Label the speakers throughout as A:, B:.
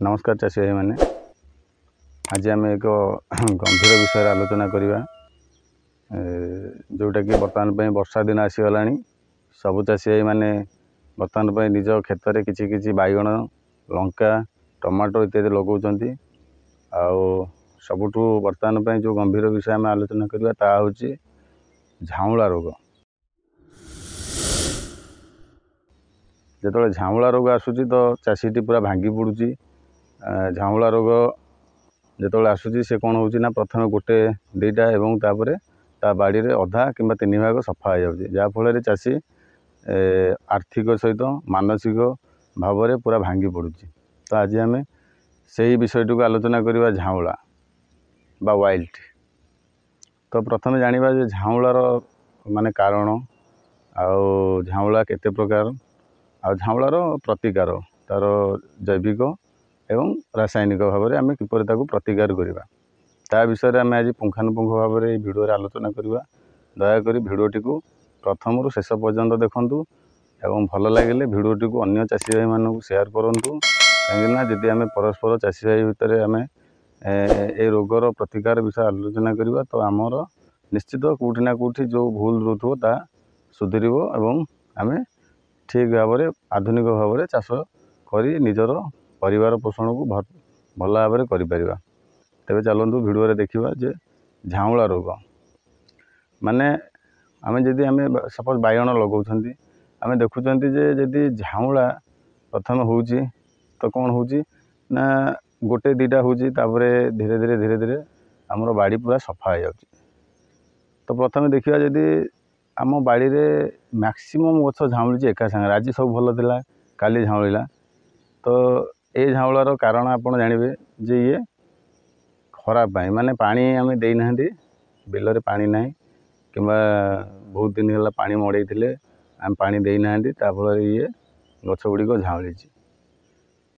A: नमस्कार चाषी भाई मैंने आज आम एक गंभीर विषय आलोचना करवा जोटा कि बर्तमान वर्षा दिन आसीगला सबु चाषी भाई मैंने बर्तमान निज क्षेत्र में किछि किछि बैगण लंका टमाटो इत्यादि लगाउछंती सबुठु बर्तमान जो गंभीर विषय आम आलोचना करवा ता होछि झाउला रोग। जो झाउला रोग आसूची तो चाषीटी पूरा भांगी पड़ुची। झाउला रोग जो आसूची से कौन होना प्रथम गोटे दुईटा एवं तापर ता बाड़ी रे अधा किंबा तीन भाग सफा हो जाफल चाषी आर्थिक सहित मानसिक भाव में पूरा भांगी पड़ुची। तो आज आम से ही विषयटी को आलोचना करवा झाउला बा वाइल्ड। तो प्रथम जानिबा जे झाउलार माने कारण आउ झाउला केते प्रकार आ झाउलार प्रतिकार तार जैविक एवं रासायनिक भाव में आम किपर प्रतिकार करवा ता विषय आम आज पुंखानुपुंख भाव में भिडियो आलोचना करवा। दयाकोरी भिडियोटी को प्रथम रु शेष पर्यंत देखंतु एवं भल लगे भिडियोटी को अन्य चाषी भाई मानक शेयर करूँ कहीं जदि आम परस्पर चाषी भाई भितर आम ए रोगर प्रतिकार विषय आलोचना करवा तो आमर निश्चित कौटि ना कौटि जो भूल रोथो ता सुधर एवं आम ठीक भाव में आधुनिक भाव में चाष कर निजर परिवार पोषण को भल भाव में करें। तेरे चलतु भिडियो देखा जे झाउला रोग माने आम जदि आम सपोज बैगण लगाउछंती आम देखुंत जदि झाउला प्रथम होउची तो कौन होउची ना गोटे दुईटा होउची तापरे धीरे धीरे धीरे धीरे आमर बाड़ी पूरा सफा हो जाउची। तो प्रथम देखा जदि आम बाड़ी रे मैक्सिमम गछ झाउली एका सागर आज सब भल थिला काली झाउला तो ये झाउलार कारण आपड़ जानवे जे ये खरा पाई माने पानी आम देना बिलरे पानी ना कि बहुत दिन है पानी मड़े आम पानी देना ताफल ये गछ गुड़िक झाउली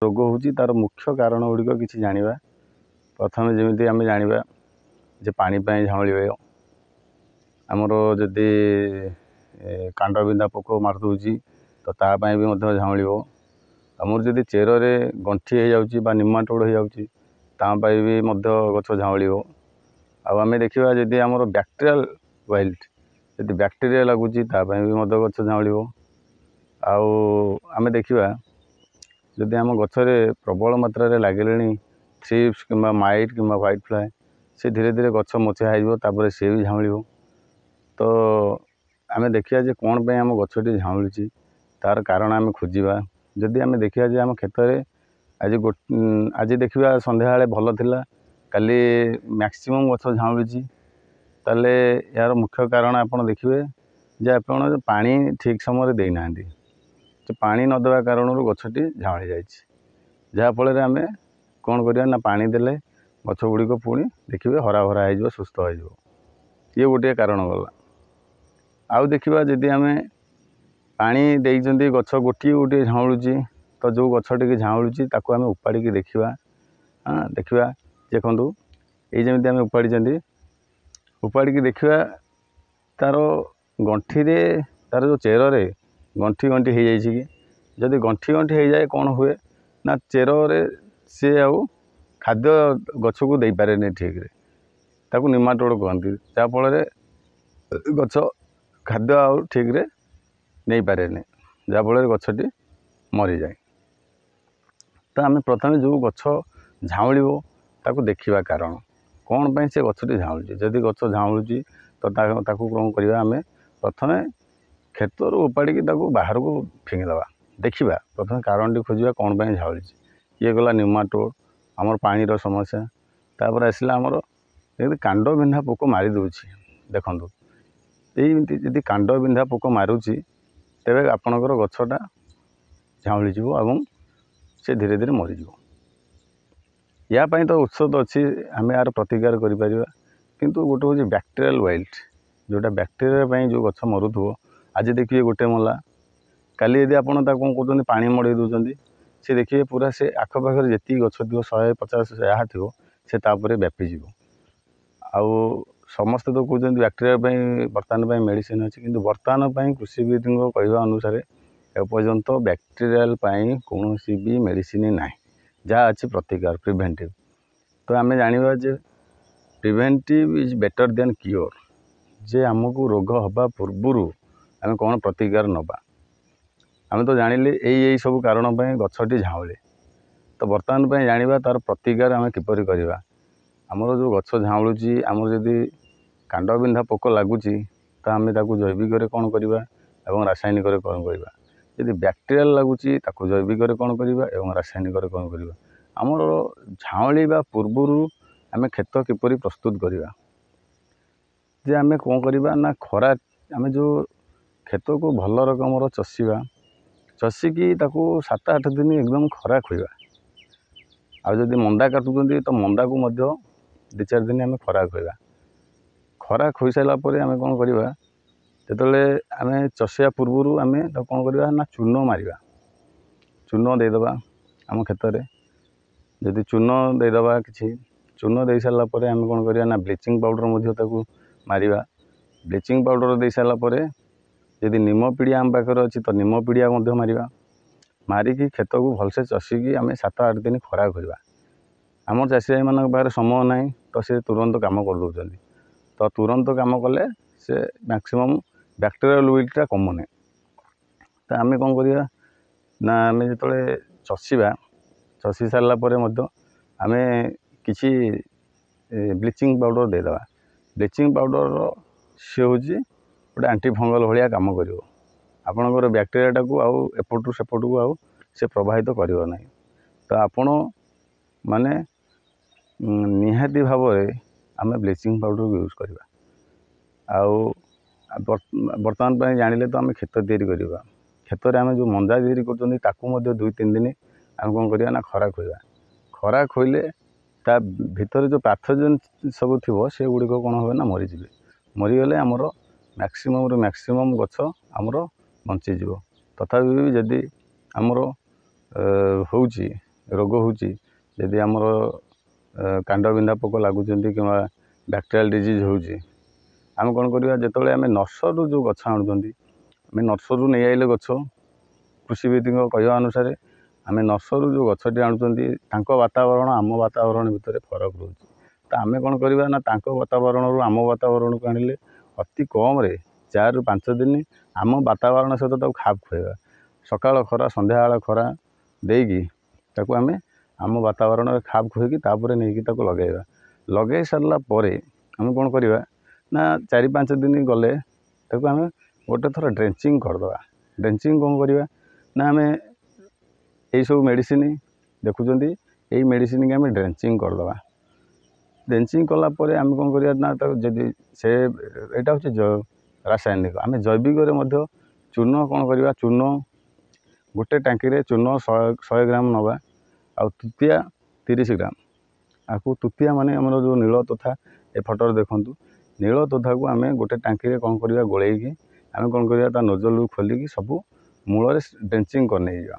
A: रोग होची तार मुख्य कारण गुड़िक किसी जानिबा। प्रथम जमी आम जानिबा जे पानी पाई झाउली आमर जदि कांड बिंधा पोक मारदौची तो तापाई भी झाउलिब। आमर जदि चेर रे गंठी हो जाउची बा निमाटोड हो जाउची तापाई भी गछ झाउलिब। आम देखा जदि आमर बैक्टेरियल वाइल्ड जदि बैक्टेरिया लगुची तापाई भी गछ झाउलिब। आम देखा जदि आम गछरे प्रबल मात्रा रे लागले थ्रिप्स किंबा माइट किंबा व्हाइट फ्लाई से धीरे धीरे गछ मोचा हो सी भी झाउलिब। तो आम देखिए जे कौन पे आम गछटी झाउली तार कारण आम खोजा जदि आम देखिए जे आम क्षेत्र में आज देखा संध्या भल थिला काली मैक्सिमम गछ झाउली ताले यार मुख्य कारण आप देखिए जे आप पानी ठीक समय देना पानी नदेवा कारण गछटी झाउली जाफल आम कौन करिया ना पानी देले गछ गुड़िक पुणी देखिए हरा भरा हो सुस्थ हो ये गोटे कारण गला। आउ देखा जदि आम पानी देइछंती गछ गोटे गोटे झाउलुची तो जो गछटी झाउलुची ताको आम उपाड़ी देखा। हाँ देखा देखु ये जमी आम उपाड़ी देखा तार गंठी रे तार जो चेर रे गंठी गंठी हो जाए कि जदि गंठी गंठी हो जाए कौन हुए ना चेर रे सी आउ खाद्य गछ को दे पारे ठीक रे ताकू निमाटोड कहती जाफल गछ खाद्य आउ ठीक रे नहीं पारे जाफल गछटी मरी जाए। तो आम प्रथम जो गछ झाउलिब ताकू देखा कारण कौन पाई से गछटी झाउली जदि गछ झाउलुची तो ताकू कौन करवा आम प्रथम क्षेत्र उपाड़ी बाहर को फिंगिदवा देखा प्रथम कारण टी खोजा कौन पाई झाउली ये गला निमाटोड आमर पानी समस्या तापर आसला आमर कांड बिंधा पोक मारी दूची देखु यदि कांड बिंधा पोक मारुची तेरे आपणकर गछटा झाउली एवं से धीरे धीरे मरीज यापाई तो औषध अच्छी आम यार प्रतिकार करें किंतु गोटे हूँ बैक्टेरियल वाइल्ड जोटा बैक्टेरिया जो गछ मरुथो आज देखिए गोटे मला काली यदि आप कौन कर पानी मड़े दूसरी से देखिए पूरा से आखपाखे जी गछ थी 150 जहाँ थो से व्यापीज आउ समस्ते तो कहते बैक्टेरिया बर्तमान मेडिसिन अच्छी किंतु बर्तमान कृषिविद कहवा अनुसार एपर्यंत बैक्टेरियल कौन भी मेडिसिन ना जहाँ अच्छी प्रतिकार प्रिभेंटिव। तो आम जाना जे प्रिभेंटिव इज बेटर देन क्योर। जे आमको रोग हवा पूर्वर आम कौन प्रतिकार नवा आम तो जानिले यही सब कारण गछटी झाऊले। तो बर्तमान पर जाना तार प्रतिकार आम किपर करवा। आमर जो गछ झाऊँगी आमर जदि कांडबिंधा पोक लगुच तो आम जैविक कौन करवा एवं रासायनिक कौन करवा। यदि बैक्टेरियल लगुच जैविक कौन करवा एवं रासायनिक कौन करवा। आमर झाऊँवा पूर्वर आम खेत किपर प्रस्तुत करवा जे आम कौन करवा ना खरा आम जो खेत को भल रकम चषा चषिकी 7-8 दिन एकदम खरा खोवा। आदि मंदा काटुंट तो मंदा को 2-4 दिन आम खरा खोवा। खरा खोई सारापर आम कौन करवा जिते आम चषिया पूर्वर आम कौन करवा ना चून मारिबा। चून देदेबा आम खेत में जदि चून देदेबा कि चून दे सारापर आम कौन करवा ना ब्लीचिंग पाउडर मारिबा। ब्लीचिंग पाउडर दे सारापर यदि निम पीड़िया आम पाखे अच्छी तो निम पीड़िया मारिबा। मारिकी खेत को भलसे चषिकी आम 7-8 दिन खरा खोवा। आम चाषी भाई मान पाखे समय ना तो सी तुरंत काम कर दौरान। तो तुरंत काम कले से मैक्सिमम बैक्टेरियल विल्टा कमुने। तो आम कौन करवा ना आम जो चषा चषी सारापर आम किसी ब्लीचिंग पाउडर देदेबा। ब्लीचिंग पाउडर सी हूँ गोटे आंटी फंगल भाया कम कर आपणकर बैक्टेरिया को आउ एपटू सेपट को आउ से प्रभावित करियो नहीं। तो आपण माने निहाती भाव में आम ब्लीचिंग पाउडर को यूज करवा। आउ बर्तमान पर जानिले तो आम खेत तैयारी करवा। खेत में आम जो मंदा तैयारी कर 2-3 दिन आम कौन करवा ना खरा खोवा। खरा खोइले ता भितर जो पैथोजेन सब थी से गुड़िक कौन हो ना मरीजी। मरीगले आमर मैक्सिमम गछ आमर बंचीज। तथापि जदि आमर होची रोग होची जदि आमर कांडबिंधा पोक लगुच कि बैक्टेरियल डिजीज होची आम कौन करवा जिते आम नर्सरी जो गछ आणुंट आम नर्सरी नहीं आइले गछ कृषिविद कहवा अनुसार आम नर्सरी जो गछटी आणुंट वातावरण आम वातावरण भितर फरक रोचे। तो आम कौन करवा ना वातावरण आम वातावरण को आनिले अति कम 4-5 दिन आम वातावरण सहित खाप खुएगा। सकाळ खरा संध्या खरा देकी आम आम वातावरण खाप खुएकी नहीं लगेगा। लगे सारा आम कौन करवा ना 4-5 दिन गले आम गोटे थर ड्रेंचिंग करदे। ड्रेंचिंग कौन करवा ना आम यही सब मेडिसिन देखुं यही मेडिसिन की आम ड्रेंचिंग करदे। ड्रेंचिंग कलापर आम कौन करवा ना जदि से यहाँ हूँ रासायनिक आम जैविक चून कौन करवा चून गोटे टांकी रे चून 100 ग्राम नवा आ तुतिया 30 ग्राम आपको तुतिया माने आमर जो नील तथा ए फटो देखूँ नील तथा को आम गोटे टांकी रे कौन करवा गोलेकी आम कौन करवा नोजल खोलिकी सब मूल ड्रेंचिंग कर नहीं जा।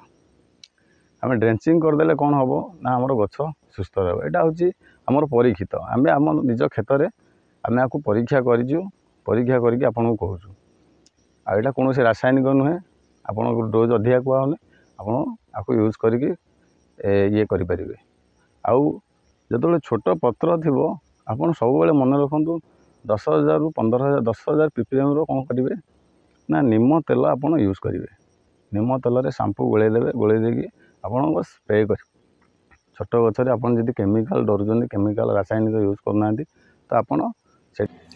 A: आम ड्रेंचिंग करदे कौन हम ना आमर गछ सुस्थ रहा। यहाँ हूँ आमर परीक्षित आम आम निज क्षेत्र में आम आपको परीक्षा करूँ परीक्षा करके आपको कहूँ आईटा कौन से रासायनिक नुहे आपन डोज अधिका कहने आपको यूज करके ये करें। आउ जो छोट पत्र थी आपड़ सब मन रखु 10,000 ରୁ 15,000 10,000 ppm कौन करेंगे ना निम तेल आपड़ यूज करेंगे। निम तेल शैम्पू गोलेदेवे गोले देकी आप स्प्रे कर छोट गचर आप केमिकाल डरुं केमिकाल रासायनिक यूज करना तो आपड़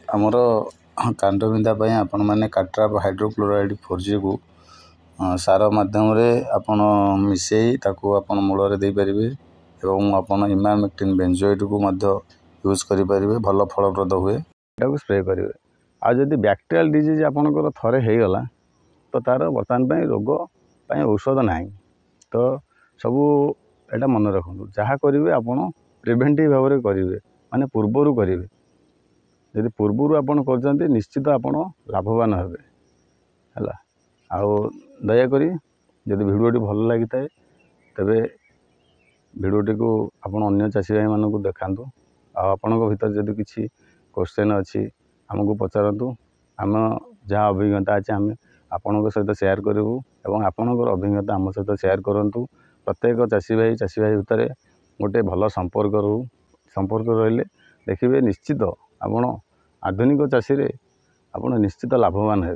A: आमर कांडबिंधा आपण मैंने काट्राप हाइड्रोक्लोराइड 4G को सार मध्यम आपण मिसई ताकू आपण मूल दे पारे और आपन इमामेक्टिन बेंजोएट को यूज करें भल फलप्रद हुए यहाँ स्प्रे करेंगे। आ जदि बैक्टेरियल डिजीज आपंकर थरे होगला तो तार बर्तमान रोग औषध ना। तो सबू एटा मन रखु जहाँ करेंगे आपड़ प्रिभेंटिव भाव में करेंगे माने पूर्वर करेंगे। यदि पूर्वर आपड़ कर निश्चित आपड़ लाभवान हे है। आउ दयाकोरी जदि भिडियोटी भल लगी थाए तेबे भिडियोटी को आपण अन्य चाषी भाई मानक देखातु। आपण भीतर जदि किसी क्वेश्चन अच्छी आमको पचारतु आम जहाँ अभिज्ञता अच्छे आम आपण सहित शेयर करूँ और आपणकर अभिज्ञता आम सहित शेयर करूँ। प्रत्येक चाषी भाई भितर गोटे भल संपर्क रहिले देखिए निश्चित आपण आधुनिक चाषी रे आपण निश्चित लाभवान हे।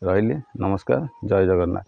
A: रहिले नमस्कार, जय जगन्नाथ।